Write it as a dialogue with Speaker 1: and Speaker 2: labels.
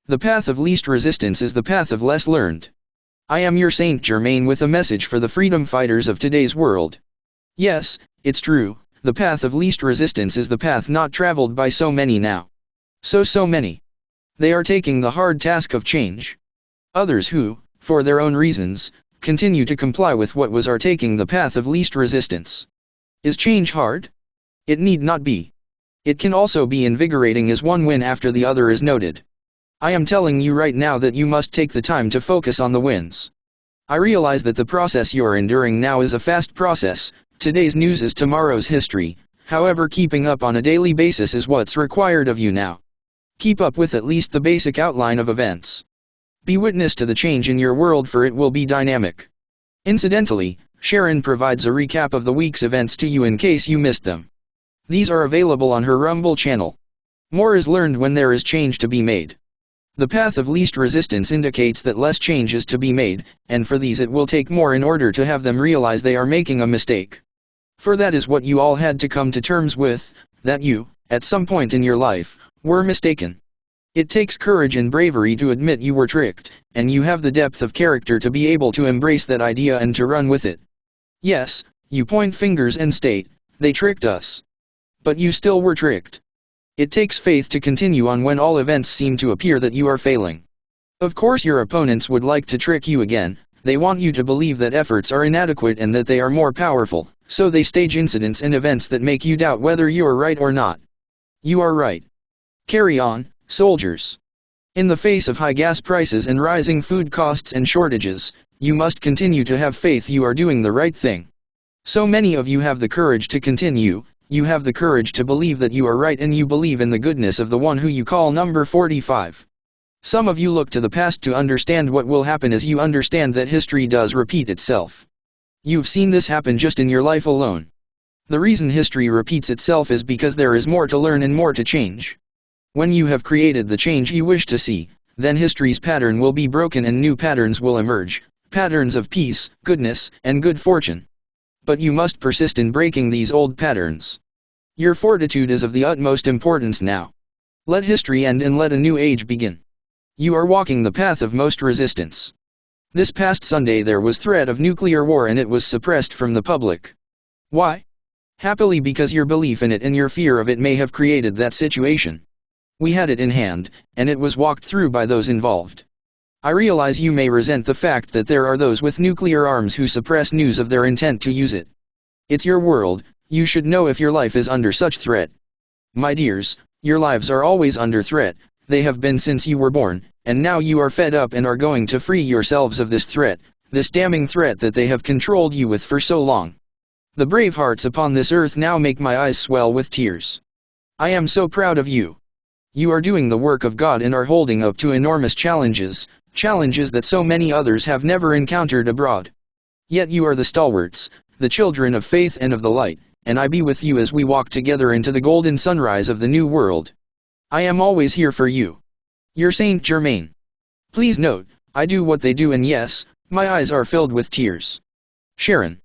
Speaker 1: The path of least resistance is the path of less learned. I am your Saint Germain with a message for the freedom fighters of today's world. Yes, it's true, the path of least resistance is the path not traveled by so many now. So many. They are taking the hard task of change. Others who, for their own reasons, continue to comply with what was are taking the path of least resistance. Is change hard? It need not be. It can also be invigorating as one win after the other is noted. I am telling you right now that you must take the time to focus on the wins. I realize that the process you're enduring now is a fast process, today's news is tomorrow's history, however keeping up on a daily basis is what's required of you now. Keep up with at least the basic outline of events. Be witness to the change in your world for it will be dynamic. Incidentally, Sharon provides a recap of the week's events to you in case you missed them. These are available on her Rumble channel. More is learned when there is change to be made. The path of least resistance indicates that less change is to be made, and for these it will take more in order to have them realize they are making a mistake. For that is what you all had to come to terms with, that you, at some point in your life, were mistaken. It takes courage and bravery to admit you were tricked, and you have the depth of character to be able to embrace that idea and to run with it. Yes, you point fingers and state, they tricked us. But you still were tricked. It takes faith to continue on when all events seem to appear that you are failing. Of course your opponents would like to trick you again, they want you to believe that efforts are inadequate and that they are more powerful, so they stage incidents and events that make you doubt whether you are right or not. You are right. Carry on, soldiers. In the face of high gas prices and rising food costs and shortages, you must continue to have faith you are doing the right thing. So many of you have the courage to continue, you have the courage to believe that you are right and you believe in the goodness of the one who you call number 45. Some of you look to the past to understand what will happen as you understand that history does repeat itself. You've seen this happen just in your life alone. The reason history repeats itself is because there is more to learn and more to change. When you have created the change you wish to see, then history's pattern will be broken and new patterns will emerge, patterns of peace, goodness, and good fortune. But you must persist in breaking these old patterns. Your fortitude is of the utmost importance now. Let history end and let a new age begin. You are walking the path of most resistance. This past Sunday there was threat of nuclear war and it was suppressed from the public. Why? Happily because your belief in it and your fear of it may have created that situation. We had it in hand, and it was walked through by those involved. I realize you may resent the fact that there are those with nuclear arms who suppress news of their intent to use it. It's your world, you should know if your life is under such threat. My dears, your lives are always under threat, they have been since you were born, and now you are fed up and are going to free yourselves of this threat, this damning threat that they have controlled you with for so long. The brave hearts upon this earth now make my eyes swell with tears. I am so proud of you. You are doing the work of God and are holding up to enormous challenges, challenges that so many others have never encountered abroad. Yet you are the stalwarts, the children of faith and of the light, and I be with you as we walk together into the golden sunrise of the new world. I am always here for you. Your Saint Germain. Please note, I do what they do and yes, my eyes are filled with tears. Sharon.